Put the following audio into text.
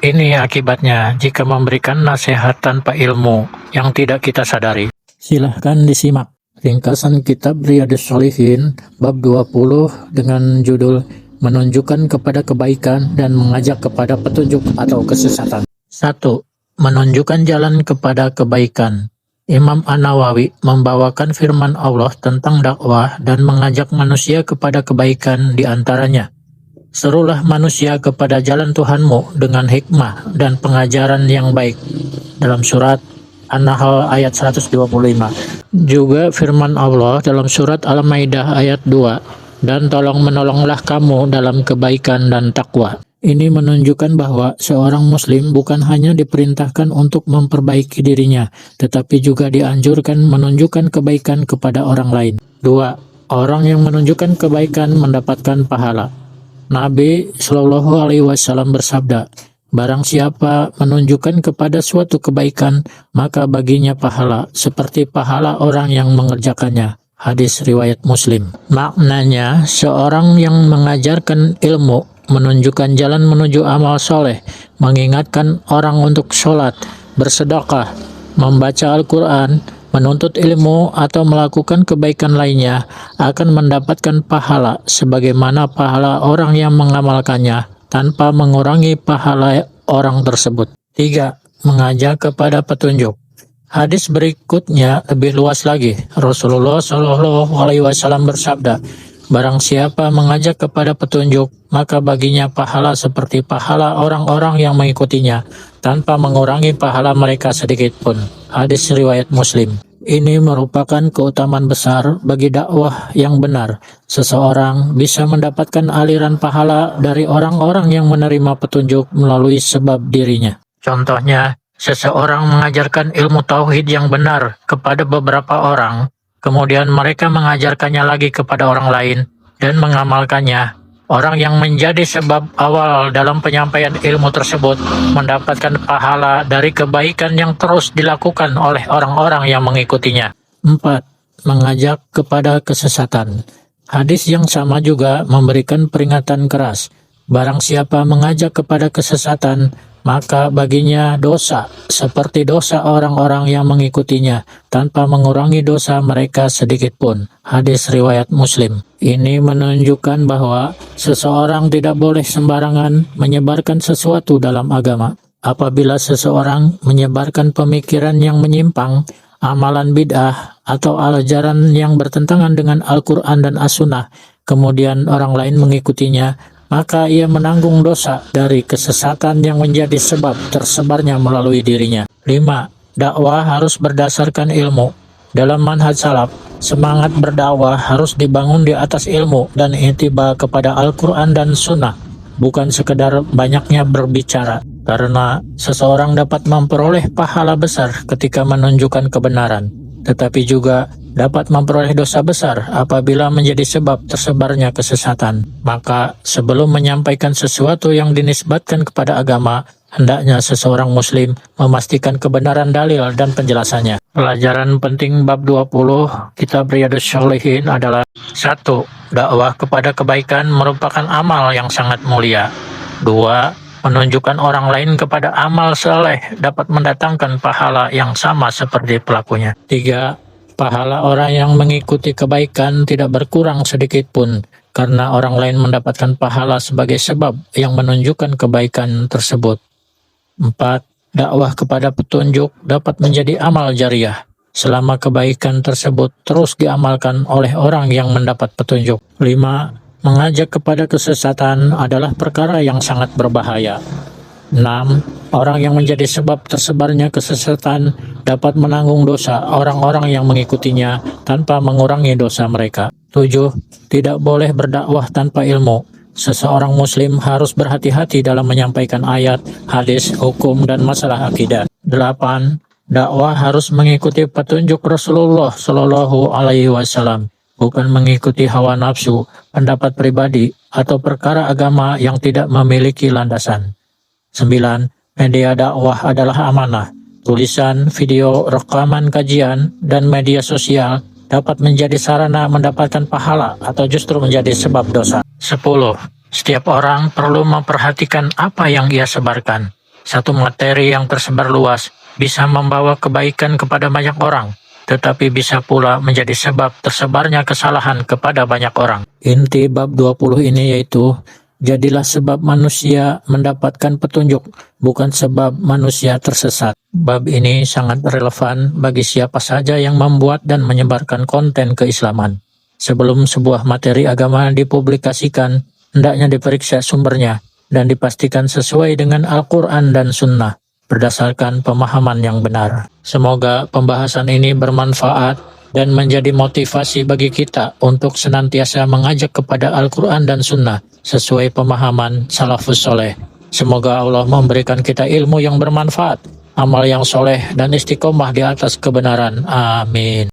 Ini akibatnya jika memberikan nasihat tanpa ilmu yang tidak kita sadari. Silahkan disimak ringkasan kitab Riyadhus Shalihin bab 20 dengan judul menunjukkan kepada kebaikan dan mengajak kepada petunjuk atau kesesatan. 1. Menunjukkan jalan kepada kebaikan. Imam An-Nawawi membawakan firman Allah tentang dakwah dan mengajak manusia kepada kebaikan di antaranya. Serulah manusia kepada jalan Tuhanmu dengan hikmah dan pengajaran yang baik. Dalam surat An-Nahl ayat 125. Juga firman Allah dalam surat Al-Maidah ayat 2. Dan tolong menolonglah kamu dalam kebaikan dan takwa. Ini menunjukkan bahwa seorang muslim bukan hanya diperintahkan untuk memperbaiki dirinya, tetapi juga dianjurkan menunjukkan kebaikan kepada orang lain. 2. Orang yang menunjukkan kebaikan mendapatkan pahala. Nabi Shallallahu Alaihi Wasallam bersabda, barang siapa menunjukkan kepada suatu kebaikan, maka baginya pahala, seperti pahala orang yang mengerjakannya. Hadis riwayat Muslim. Maknanya, seorang yang mengajarkan ilmu, menunjukkan jalan menuju amal soleh, mengingatkan orang untuk sholat, bersedekah, membaca Al-Quran, menuntut ilmu atau melakukan kebaikan lainnya akan mendapatkan pahala sebagaimana pahala orang yang mengamalkannya tanpa mengurangi pahala orang tersebut. 3. Mengajak kepada petunjuk. Hadis berikutnya lebih luas lagi. Rasulullah Shallallahu Alaihi Wasallam bersabda, barang siapa mengajak kepada petunjuk, maka baginya pahala seperti pahala orang-orang yang mengikutinya, tanpa mengurangi pahala mereka sedikit pun. Hadis riwayat Muslim. Ini merupakan keutamaan besar bagi dakwah yang benar. Seseorang bisa mendapatkan aliran pahala dari orang-orang yang menerima petunjuk melalui sebab dirinya. Contohnya, seseorang mengajarkan ilmu tauhid yang benar kepada beberapa orang, kemudian mereka mengajarkannya lagi kepada orang lain dan mengamalkannya. Orang yang menjadi sebab awal dalam penyampaian ilmu tersebut mendapatkan pahala dari kebaikan yang terus dilakukan oleh orang-orang yang mengikutinya. 4. Mengajak kepada kesesatan. Hadis yang sama juga memberikan peringatan keras. Barang siapa mengajak kepada kesesatan, maka baginya dosa, seperti dosa orang-orang yang mengikutinya, tanpa mengurangi dosa mereka sedikit pun. Hadis riwayat Muslim. Ini menunjukkan bahwa seseorang tidak boleh sembarangan menyebarkan sesuatu dalam agama. Apabila seseorang menyebarkan pemikiran yang menyimpang, amalan bid'ah, atau ajaran yang bertentangan dengan Al-Quran dan As-Sunnah, kemudian orang lain mengikutinya, maka ia menanggung dosa dari kesesatan yang menjadi sebab tersebarnya melalui dirinya. 5. Dakwah harus berdasarkan ilmu. Dalam manhaj salaf, semangat berdakwah harus dibangun di atas ilmu dan ittiba kepada Al-Quran dan Sunnah, bukan sekedar banyaknya berbicara. Karena seseorang dapat memperoleh pahala besar ketika menunjukkan kebenaran, tetapi juga dapat memperoleh dosa besar apabila menjadi sebab tersebarnya kesesatan. Maka sebelum menyampaikan sesuatu yang dinisbatkan kepada agama, hendaknya seseorang muslim memastikan kebenaran dalil dan penjelasannya. Pelajaran penting bab 20 kitab Riyadhus Shalihin adalah 1. Dakwah kepada kebaikan merupakan amal yang sangat mulia. 2. Menunjukkan orang lain kepada amal saleh dapat mendatangkan pahala yang sama seperti pelakunya. 3. Pahala orang yang mengikuti kebaikan tidak berkurang sedikit pun, karena orang lain mendapatkan pahala sebagai sebab yang menunjukkan kebaikan tersebut. 4. Dakwah kepada petunjuk dapat menjadi amal jariah, selama kebaikan tersebut terus diamalkan oleh orang yang mendapat petunjuk. 5. Mengajak kepada kesesatan adalah perkara yang sangat berbahaya. 6. Orang yang menjadi sebab tersebarnya kesesatan dapat menanggung dosa orang-orang yang mengikutinya tanpa mengurangi dosa mereka. 7. Tidak boleh berdakwah tanpa ilmu. Seseorang muslim harus berhati-hati dalam menyampaikan ayat, hadis, hukum, dan masalah akidah. 8. Dakwah harus mengikuti petunjuk Rasulullah Shallallahu Alaihi Wasallam, bukan mengikuti hawa nafsu, pendapat pribadi, atau perkara agama yang tidak memiliki landasan. 9. Media dakwah adalah amanah. Tulisan, video, rekaman kajian, dan media sosial dapat menjadi sarana mendapatkan pahala atau justru menjadi sebab dosa. 10. Setiap orang perlu memperhatikan apa yang ia sebarkan. Satu materi yang tersebar luas bisa membawa kebaikan kepada banyak orang, tetapi bisa pula menjadi sebab tersebarnya kesalahan kepada banyak orang. Inti bab 20 ini yaitu, jadilah sebab manusia mendapatkan petunjuk, bukan sebab manusia tersesat. Bab ini sangat relevan bagi siapa saja yang membuat dan menyebarkan konten keislaman. Sebelum sebuah materi agama dipublikasikan, hendaknya diperiksa sumbernya dan dipastikan sesuai dengan Al-Quran dan Sunnah berdasarkan pemahaman yang benar. Semoga pembahasan ini bermanfaat dan menjadi motivasi bagi kita untuk senantiasa mengajak kepada Al-Quran dan Sunnah sesuai pemahaman salafus soleh. Semoga Allah memberikan kita ilmu yang bermanfaat, amal yang soleh, dan istiqomah di atas kebenaran. Amin.